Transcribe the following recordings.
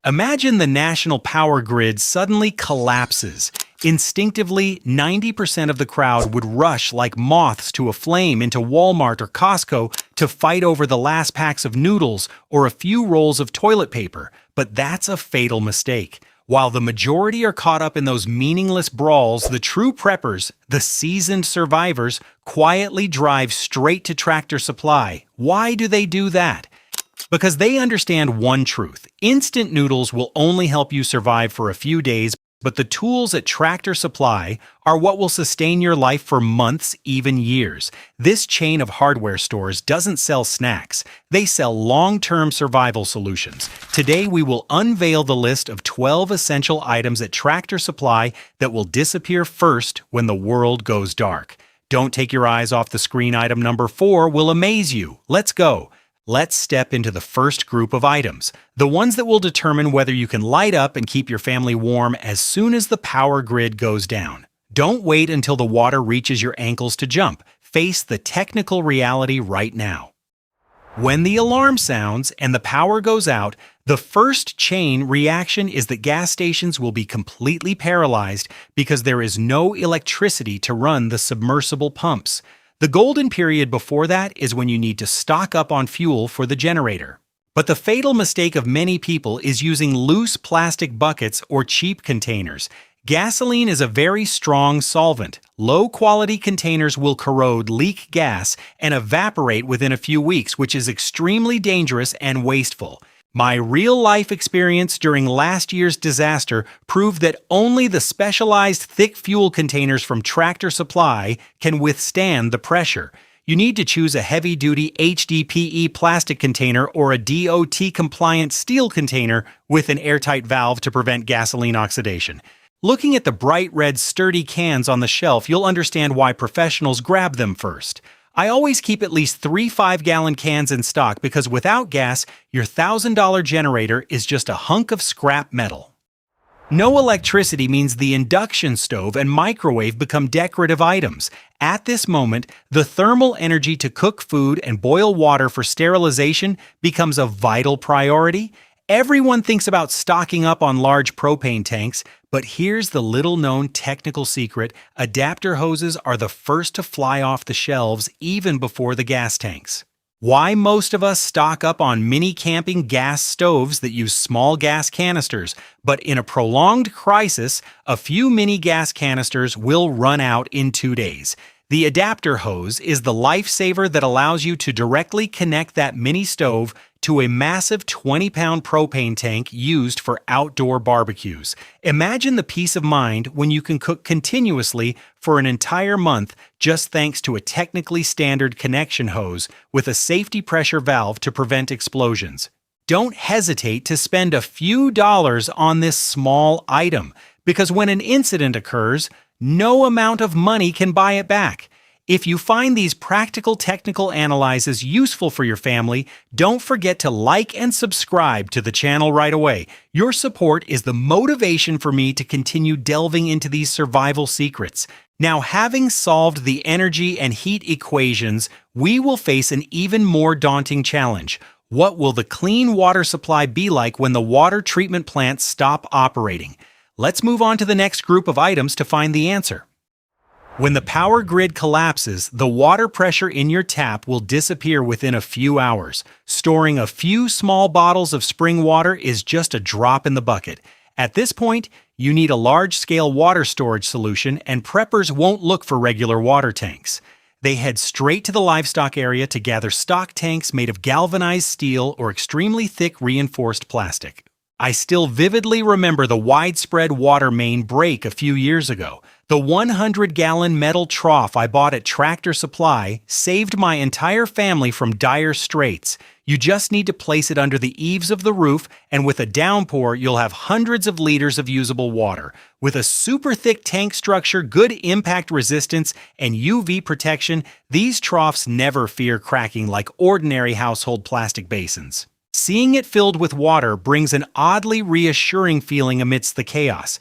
Imagine the national power grid suddenly collapses. Instinctively, 90% of the crowd would rush like moths to a flame into Walmart or Costco to fight over the last packs of noodles or a few rolls of toilet paper. But that's a fatal mistake. While the majority are caught up in those meaningless brawls, the true preppers, the seasoned survivors, quietly drive straight to Tractor Supply. Why do they do that? Because they understand one truth. Instant noodles will only help you survive for a few days, but the tools at Tractor Supply are what will sustain your life for months, even years. This chain of hardware stores doesn't sell snacks. They sell long-term survival solutions. Today, we will unveil the list of 12 essential items at Tractor Supply that will disappear first when the world goes dark. Don't take your eyes off the screen. Item number 4 will amaze you. Let's go. Let's step into the first group of items, the ones that will determine whether you can light up and keep your family warm as soon as the power grid goes down. Don't wait until the water reaches your ankles to jump. Face the technical reality right now. When the alarm sounds and the power goes out, the first chain reaction is that gas stations will be completely paralyzed because there is no electricity to run the submersible pumps. The golden period before that is when you need to stock up on fuel for the generator. But the fatal mistake of many people is using loose plastic buckets or cheap containers. Gasoline is a very strong solvent. Low-quality containers will corrode, leak gas, and evaporate within a few weeks, which is extremely dangerous and wasteful. My real-life experience during last year's disaster proved that only the specialized thick fuel containers from Tractor Supply can withstand the pressure. You need to choose a heavy-duty HDPE plastic container or a DOT-compliant steel container with an airtight valve to prevent gasoline oxidation. Looking at the bright red sturdy cans on the shelf, you'll understand why professionals grab them first. I always keep at least 3 5-gallon cans in stock because without gas, your $1,000 generator is just a hunk of scrap metal. No electricity means the induction stove and microwave become decorative items. At this moment, the thermal energy to cook food and boil water for sterilization becomes a vital priority. Everyone thinks about stocking up on large propane tanks, but here's the little-known technical secret: adapter hoses are the first to fly off the shelves even before the gas tanks. Why most of us stock up on mini camping gas stoves that use small gas canisters, but in a prolonged crisis, a few mini gas canisters will run out in 2 days. The adapter hose is the lifesaver that allows you to directly connect that mini stove to a massive 20-pound propane tank used for outdoor barbecues. Imagine the peace of mind when you can cook continuously for an entire month just thanks to a technically standard connection hose with a safety pressure valve to prevent explosions. Don't hesitate to spend a few dollars on this small item, because when an incident occurs, no amount of money can buy it back. If you find these practical technical analyses useful for your family, don't forget to like and subscribe to the channel right away. Your support is the motivation for me to continue delving into these survival secrets. Now, having solved the energy and heat equations, we will face an even more daunting challenge. What will the clean water supply be like when the water treatment plants stop operating? Let's move on to the next group of items to find the answer. When the power grid collapses, the water pressure in your tap will disappear within a few hours. Storing a few small bottles of spring water is just a drop in the bucket. At this point, you need a large-scale water storage solution, and preppers won't look for regular water tanks. They head straight to the livestock area to gather stock tanks made of galvanized steel or extremely thick reinforced plastic. I still vividly remember the widespread water main break a few years ago. The 100-gallon metal trough I bought at Tractor Supply saved my entire family from dire straits. You just need to place it under the eaves of the roof, and with a downpour, you'll have hundreds of liters of usable water. With a super thick tank structure, good impact resistance, and UV protection, these troughs never fear cracking like ordinary household plastic basins. Seeing it filled with water brings an oddly reassuring feeling amidst the chaos.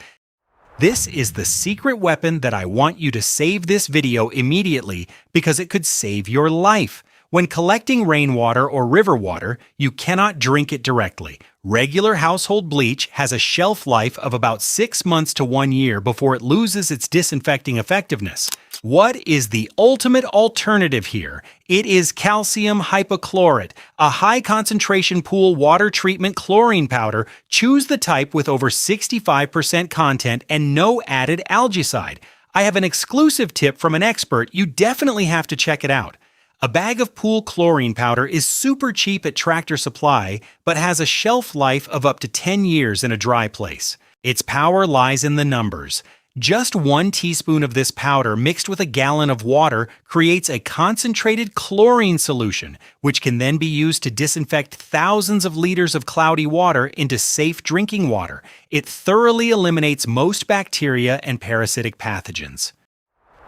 This is the secret weapon that I want you to save this video immediately because it could save your life. When collecting rainwater or river water, you cannot drink it directly. Regular household bleach has a shelf life of about 6 months to 1 year before it loses its disinfecting effectiveness. What is the ultimate alternative here? It is calcium hypochlorite, a high-concentration pool water treatment chlorine powder. Choose the type with over 65% content and no added algicide. I have an exclusive tip from an expert. You definitely have to check it out. A bag of pool chlorine powder is super cheap at Tractor Supply, but has a shelf life of up to 10 years in a dry place. Its power lies in the numbers. Just 1 teaspoon of this powder mixed with a gallon of water creates a concentrated chlorine solution, which can then be used to disinfect thousands of liters of cloudy water into safe drinking water. It thoroughly eliminates most bacteria and parasitic pathogens.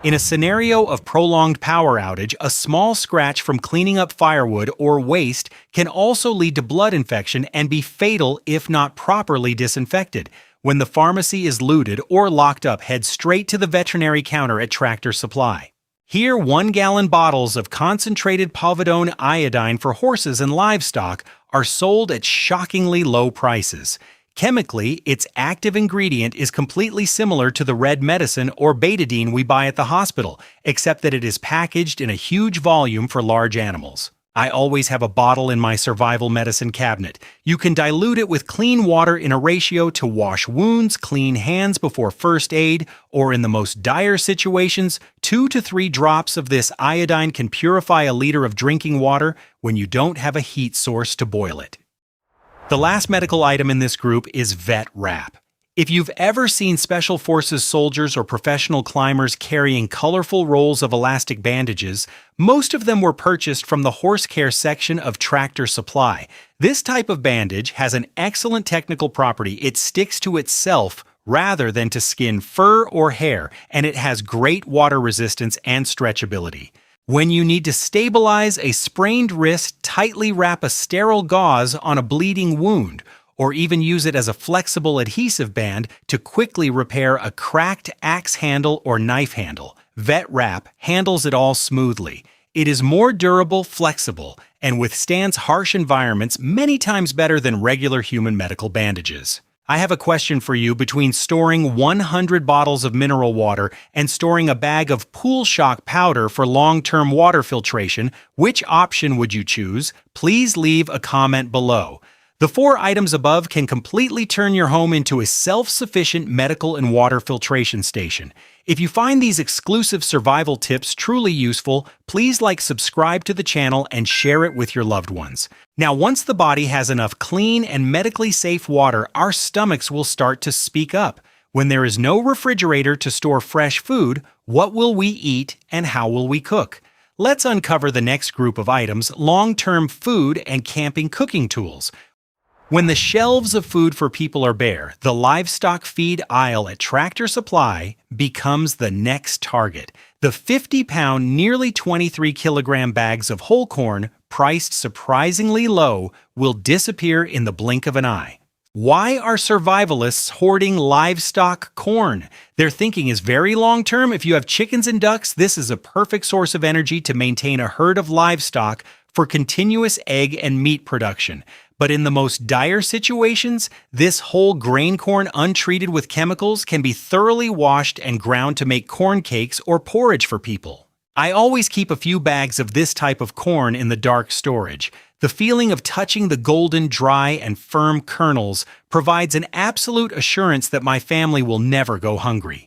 In a scenario of prolonged power outage, a small scratch from cleaning up firewood or waste can also lead to blood infection and be fatal if not properly disinfected. When the pharmacy is looted or locked up, head straight to the veterinary counter at Tractor Supply. Here, 1-gallon bottles of concentrated povidone iodine for horses and livestock are sold at shockingly low prices. Chemically, its active ingredient is completely similar to the red medicine or betadine we buy at the hospital, except that it is packaged in a huge volume for large animals. I always have a bottle in my survival medicine cabinet. You can dilute it with clean water in a ratio to wash wounds, clean hands before first aid, or in the most dire situations, 2 to 3 drops of this iodine can purify a liter of drinking water when you don't have a heat source to boil it. The last medical item in this group is vet wrap. If you've ever seen Special Forces soldiers or professional climbers carrying colorful rolls of elastic bandages, most of them were purchased from the horse care section of Tractor Supply. This type of bandage has an excellent technical property. It sticks to itself rather than to skin, fur, or hair, and it has great water resistance and stretchability. When you need to stabilize a sprained wrist, tightly wrap a sterile gauze on a bleeding wound, or even use it as a flexible adhesive band to quickly repair a cracked axe handle or knife handle. Vet Wrap handles it all smoothly. It is more durable, flexible, and withstands harsh environments many times better than regular human medical bandages. I have a question for you. Between storing 100 bottles of mineral water and storing a bag of pool shock powder for long-term water filtration, which option would you choose? Please leave a comment below. The 4 items above can completely turn your home into a self-sufficient medical and water filtration station. If you find these exclusive survival tips truly useful, please subscribe to the channel and share it with your loved ones. Now, once the body has enough clean and medically safe water, our stomachs will start to speak up. When there is no refrigerator to store fresh food, what will we eat and how will we cook? Let's uncover the next group of items: long-term food and camping cooking tools. When the shelves of food for people are bare, the livestock feed aisle at Tractor Supply becomes the next target. The 50-pound, nearly 23-kilogram bags of whole corn, priced surprisingly low, will disappear in the blink of an eye. Why are survivalists hoarding livestock corn? Their thinking is very long-term. If you have chickens and ducks, this is a perfect source of energy to maintain a herd of livestock for continuous egg and meat production. But in the most dire situations, this whole grain corn untreated with chemicals can be thoroughly washed and ground to make corn cakes or porridge for people. I always keep a few bags of this type of corn in the dark storage. The feeling of touching the golden, dry, and firm kernels provides an absolute assurance that my family will never go hungry.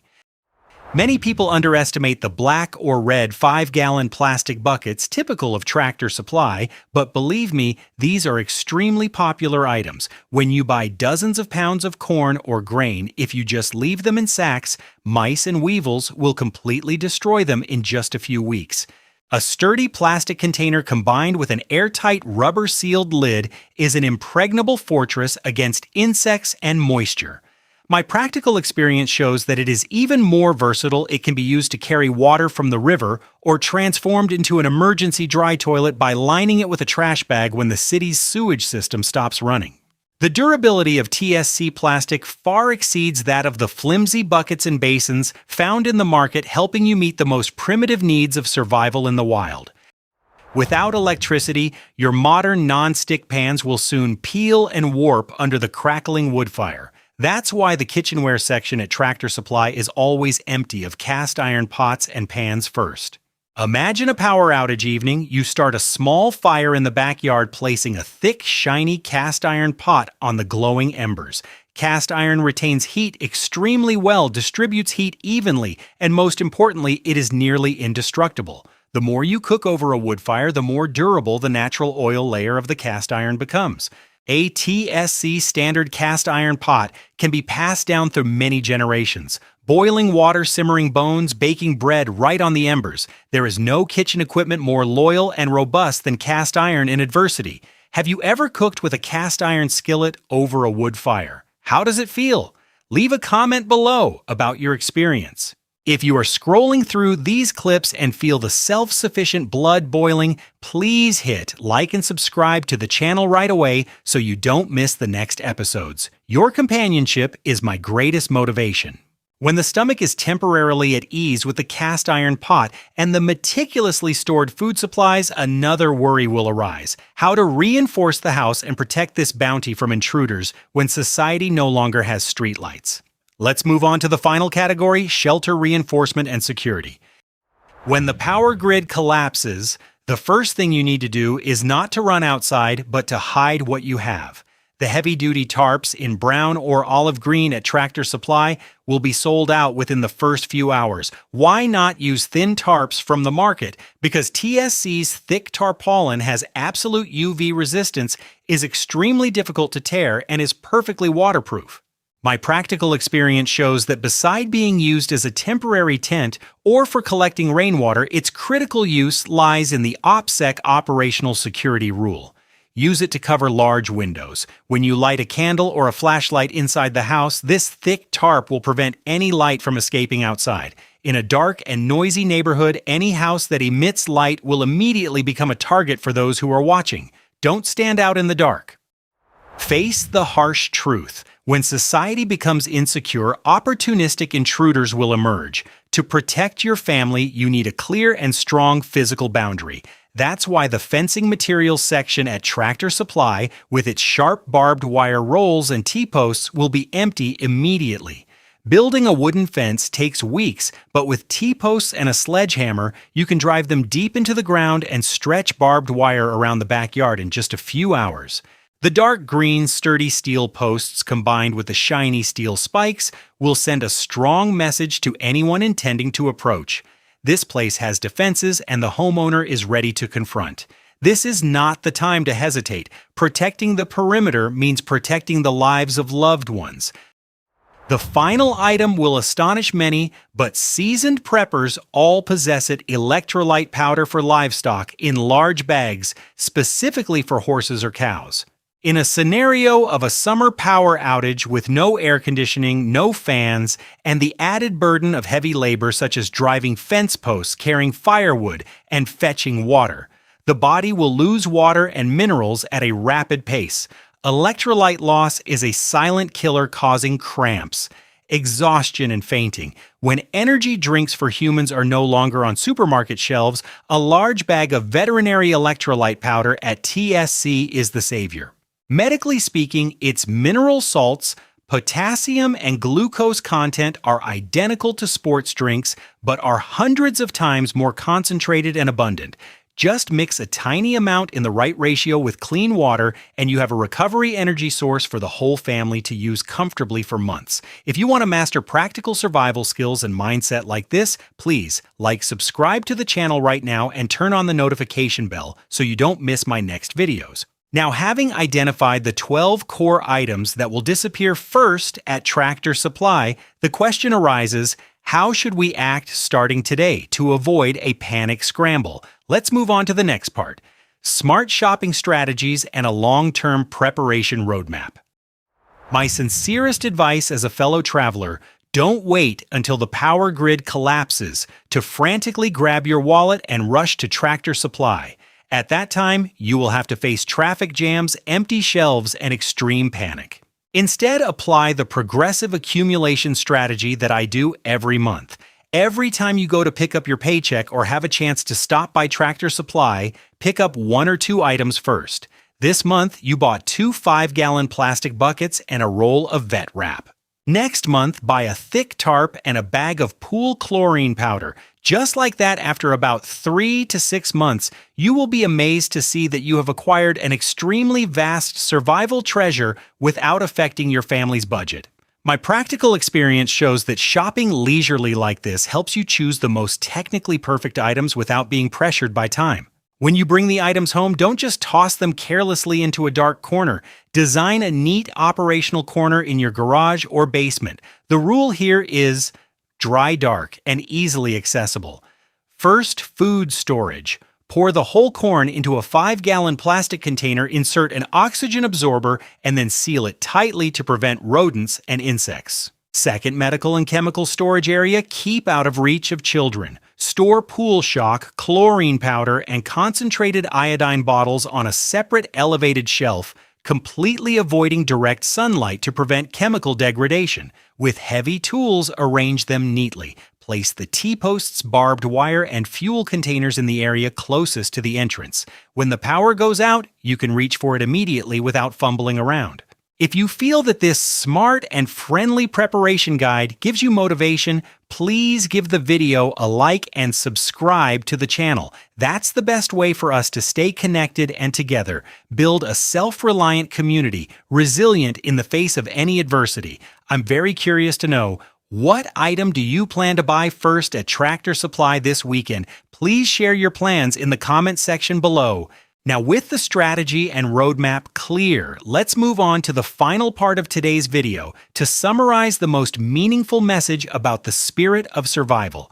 Many people underestimate the black or red 5-gallon plastic buckets typical of Tractor Supply, but believe me, these are extremely popular items. When you buy dozens of pounds of corn or grain, if you just leave them in sacks, mice and weevils will completely destroy them in just a few weeks. A sturdy plastic container combined with an airtight rubber-sealed lid is an impregnable fortress against insects and moisture. My practical experience shows that it is even more versatile. It can be used to carry water from the river or transformed into an emergency dry toilet by lining it with a trash bag when the city's sewage system stops running. The durability of TSC plastic far exceeds that of the flimsy buckets and basins found in the market, helping you meet the most primitive needs of survival in the wild. Without electricity, your modern non-stick pans will soon peel and warp under the crackling wood fire. That's why the kitchenware section at Tractor Supply is always empty of cast iron pots and pans first. Imagine a power outage evening. You start a small fire in the backyard, placing a thick, shiny cast iron pot on the glowing embers. Cast iron retains heat extremely well, distributes heat evenly, and most importantly, it is nearly indestructible. The more you cook over a wood fire, the more durable the natural oil layer of the cast iron becomes. A TSC standard cast iron pot can be passed down through many generations. Boiling water, simmering bones, baking bread right on the embers. There is no kitchen equipment more loyal and robust than cast iron in adversity. Have you ever cooked with a cast iron skillet over a wood fire? How does it feel? Leave a comment below about your experience. If you are scrolling through these clips and feel the self-sufficient blood boiling, please hit like and subscribe to the channel right away so you don't miss the next episodes. Your companionship is my greatest motivation. When the stomach is temporarily at ease with the cast iron pot and the meticulously stored food supplies, another worry will arise: how to reinforce the house and protect this bounty from intruders when society no longer has streetlights. Let's move on to the final category: shelter reinforcement and security. When the power grid collapses, the first thing you need to do is not to run outside, but to hide what you have. The heavy-duty tarps in brown or olive green at Tractor Supply will be sold out within the first few hours. Why not use thin tarps from the market? Because TSC's thick tarpaulin has absolute UV resistance, is extremely difficult to tear, and is perfectly waterproof. My practical experience shows that beside being used as a temporary tent or for collecting rainwater, its critical use lies in the OPSEC operational security rule. Use it to cover large windows. When you light a candle or a flashlight inside the house, this thick tarp will prevent any light from escaping outside. In a dark and noisy neighborhood, any house that emits light will immediately become a target for those who are watching. Don't stand out in the dark. Face the harsh truth. When society becomes insecure, opportunistic intruders will emerge. To protect your family, you need a clear and strong physical boundary. That's why the fencing materials section at Tractor Supply, with its sharp barbed wire rolls and T-posts, will be empty immediately. Building a wooden fence takes weeks, but with T-posts and a sledgehammer, you can drive them deep into the ground and stretch barbed wire around the backyard in just a few hours. The dark green, sturdy steel posts combined with the shiny steel spikes will send a strong message to anyone intending to approach. This place has defenses and the homeowner is ready to confront. This is not the time to hesitate. Protecting the perimeter means protecting the lives of loved ones. The final item will astonish many, but seasoned preppers all possess it: electrolyte powder for livestock in large bags, specifically for horses or cows. In a scenario of a summer power outage with no air conditioning, no fans, and the added burden of heavy labor such as driving fence posts, carrying firewood, and fetching water, the body will lose water and minerals at a rapid pace. Electrolyte loss is a silent killer, causing cramps, exhaustion, and fainting. When energy drinks for humans are no longer on supermarket shelves, a large bag of veterinary electrolyte powder at TSC is the savior. Medically speaking, its mineral salts, potassium, and glucose content are identical to sports drinks, but are hundreds of times more concentrated and abundant. Just mix a tiny amount in the right ratio with clean water, and you have a recovery energy source for the whole family to use comfortably for months. If you want to master practical survival skills and mindset like this, please subscribe to the channel right now and turn on the notification bell so you don't miss my next videos. Now, having identified the 12 core items that will disappear first at Tractor Supply, the question arises: how should we act starting today to avoid a panic scramble? Let's move on to the next part: smart shopping strategies and a long-term preparation roadmap. My sincerest advice as a fellow traveler: don't wait until the power grid collapses to frantically grab your wallet and rush to Tractor Supply. At that time, you will have to face traffic jams, empty shelves, and extreme panic. Instead, apply the progressive accumulation strategy that I do every month. Every time you go to pick up your paycheck or have a chance to stop by Tractor Supply, pick up 1 or 2 items first. This month, you bought 2 5-gallon plastic buckets and a roll of vet wrap. Next month, buy a thick tarp and a bag of pool chlorine powder. Just like that, after about 3 to 6 months, you will be amazed to see that you have acquired an extremely vast survival treasure without affecting your family's budget. My practical experience shows that shopping leisurely like this helps you choose the most technically perfect items without being pressured by time. When you bring the items home, don't just toss them carelessly into a dark corner. Design a neat operational corner in your garage or basement. The rule here is dry dark and easily accessible. First, food storage. Pour the whole corn into a 5-gallon plastic container, insert an oxygen absorber, and then seal it tightly to prevent rodents and insects. Second, medical and chemical storage area, keep out of reach of children. Store pool shock, chlorine powder, and concentrated iodine bottles on a separate elevated shelf, completely avoiding direct sunlight to prevent chemical degradation. With heavy tools, arrange them neatly. Place the T-posts, barbed wire, and fuel containers in the area closest to the entrance. When the power goes out, you can reach for it immediately without fumbling around. If you feel that this smart and friendly preparation guide gives you motivation, please give the video a like and subscribe to the channel. That's the best way for us to stay connected and together. Build a self-reliant community, resilient in the face of any adversity. I'm very curious to know, what item do you plan to buy first at Tractor Supply this weekend? Please share your plans in the comment section below. Now, with the strategy and roadmap clear, let's move on to the final part of today's video to summarize the most meaningful message about the spirit of survival.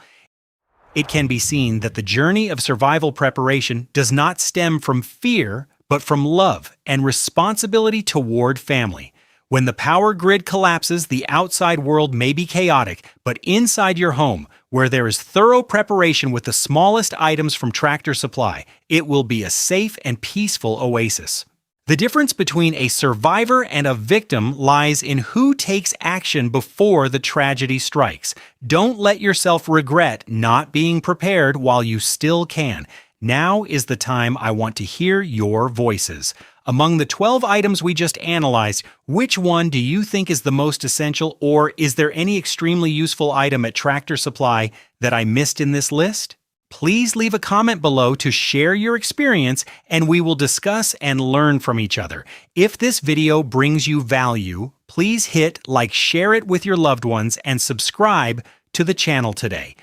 It can be seen that the journey of survival preparation does not stem from fear, but from love and responsibility toward family. When the power grid collapses, the outside world may be chaotic, but inside your home, where there is thorough preparation with the smallest items from Tractor Supply, it will be a safe and peaceful oasis. The difference between a survivor and a victim lies in who takes action before the tragedy strikes. Don't let yourself regret not being prepared while you still can. Now is the time I want to hear your voices. Among the 12 items we just analyzed, which one do you think is the most essential, or is there any extremely useful item at Tractor Supply that I missed in this list? Please leave a comment below to share your experience, and we will discuss and learn from each other. If this video brings you value, please hit like, share it with your loved ones, and subscribe to the channel today.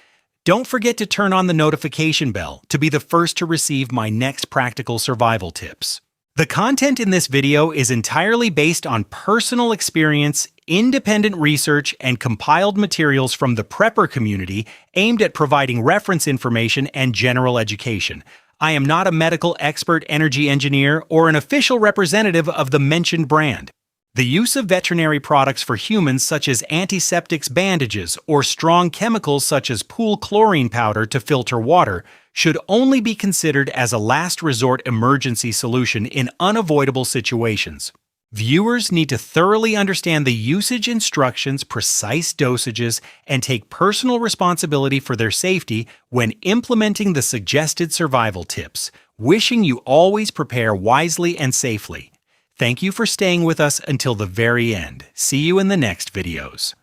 Don't forget to turn on the notification bell to be the first to receive my next practical survival tips. The content in this video is entirely based on personal experience, independent research, and compiled materials from the prepper community aimed at providing reference information and general education. I am not a medical expert, energy engineer, or an official representative of the mentioned brand. The use of veterinary products for humans such as antiseptics, bandages, or strong chemicals such as pool chlorine powder to filter water should only be considered as a last resort emergency solution in unavoidable situations. Viewers need to thoroughly understand the usage instructions, precise dosages, and take personal responsibility for their safety when implementing the suggested survival tips. Wishing you always prepare wisely and safely. Thank you for staying with us until the very end. See you in the next videos.